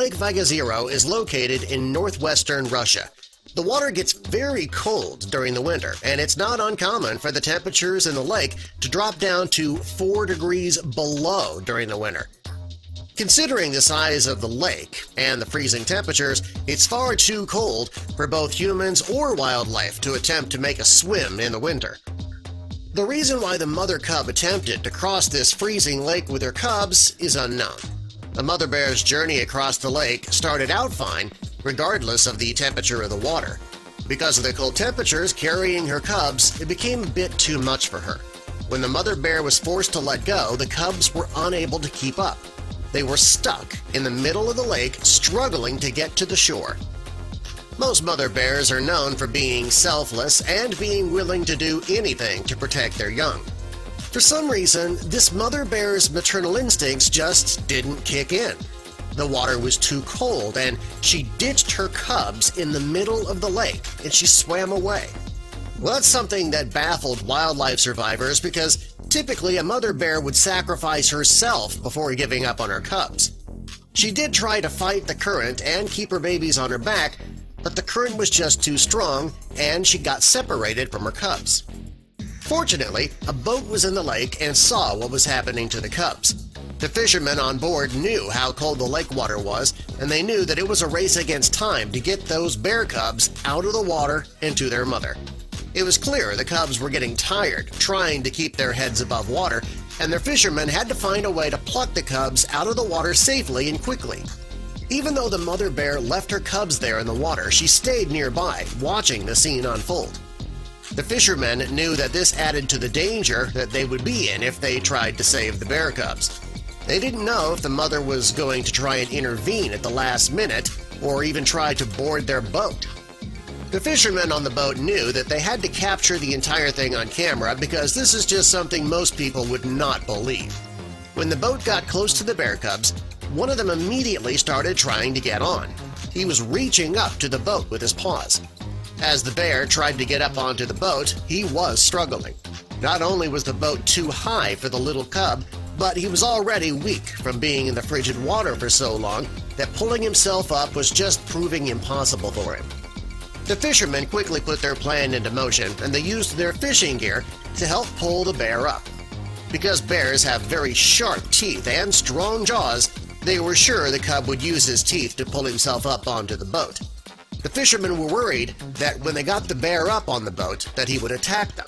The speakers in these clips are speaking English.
Lake Vigazero is located in northwestern Russia. The water gets very cold during the winter, and it's not uncommon for the temperatures in the lake to drop down to 4 degrees below during the winter. Considering the size of the lake and the freezing temperatures, it's far too cold for both humans or wildlife to attempt to make a swim in the winter. The reason why the mother cub attempted to cross this freezing lake with her cubs is unknown. The mother bear's journey across the lake started out fine, regardless of the temperature of the water. Because of the cold temperatures carrying her cubs, it became a bit too much for her. When the mother bear was forced to let go, the cubs were unable to keep up. They were stuck in the middle of the lake, struggling to get to the shore. Most mother bears are known for being selfless and being willing to do anything to protect their young. For some reason, this mother bear's maternal instincts just didn't kick in. The water was too cold, and she ditched her cubs in the middle of the lake, and she swam away. Well, that's something that baffled wildlife survivors because typically a mother bear would sacrifice herself before giving up on her cubs. She did try to fight the current and keep her babies on her back, but the current was just too strong, and she got separated from her cubs. Fortunately, a boat was in the lake and saw what was happening to the cubs. The fishermen on board knew how cold the lake water was, and they knew that it was a race against time to get those bear cubs out of the water and to their mother. It was clear the cubs were getting tired trying to keep their heads above water, and their fishermen had to find a way to pluck the cubs out of the water safely and quickly. Even though the mother bear left her cubs there in the water, she stayed nearby, watching the scene unfold. The fishermen knew that this added to the danger that they would be in if they tried to save the bear cubs. They didn't know if the mother was going to try and intervene at the last minute or even try to board their boat. The fishermen on the boat knew that they had to capture the entire thing on camera because this is just something most people would not believe. When the boat got close to the bear cubs, one of them immediately started trying to get on. He was reaching up to the boat with his paws. As the bear tried to get up onto the boat, he was struggling. Not only was the boat too high for the little cub, but he was already weak from being in the frigid water for so long that pulling himself up was just proving impossible for him. The fishermen quickly put their plan into motion, and they used their fishing gear to help pull the bear up. Because bears have very sharp teeth and strong jaws, they were sure the cub would use his teeth to pull himself up onto the boat. The fishermen were worried that when they got the bear up on the boat that he would attack them.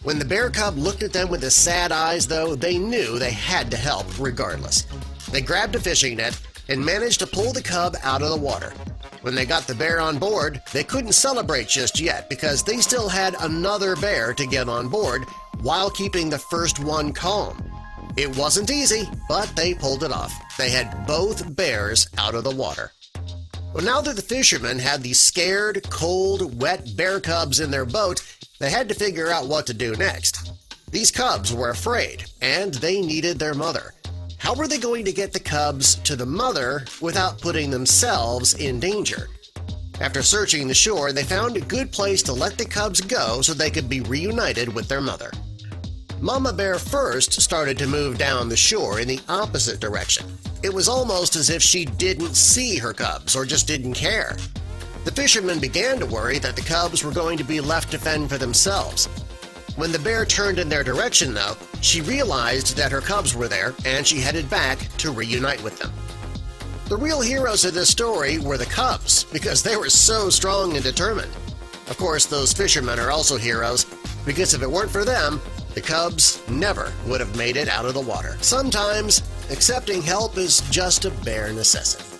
When the bear cub looked at them with his sad eyes, though, they knew they had to help regardless. They grabbed a fishing net and managed to pull the cub out of the water. When they got the bear on board, they couldn't celebrate just yet because they still had another bear to get on board while keeping the first one calm. It wasn't easy, but they pulled it off. They had both bears out of the water. Well, now that the fishermen had these scared, cold, wet bear cubs in their boat, they had to figure out what to do next. These cubs were afraid, and they needed their mother. How were they going to get the cubs to the mother without putting themselves in danger? After searching the shore, they found a good place to let the cubs go so they could be reunited with their mother. Mama Bear first started to move down the shore in the opposite direction. It was almost as if she didn't see her cubs or just didn't care. The fishermen began to worry that the cubs were going to be left to fend for themselves. When the bear turned in their direction, though, she realized that her cubs were there, and she headed back to reunite with them. The real heroes of this story were the cubs, because they were so strong and determined. Of course, those fishermen are also heroes, because if it weren't for them, the cubs never would have made it out of the water. Sometimes, accepting help is just a bare necessity.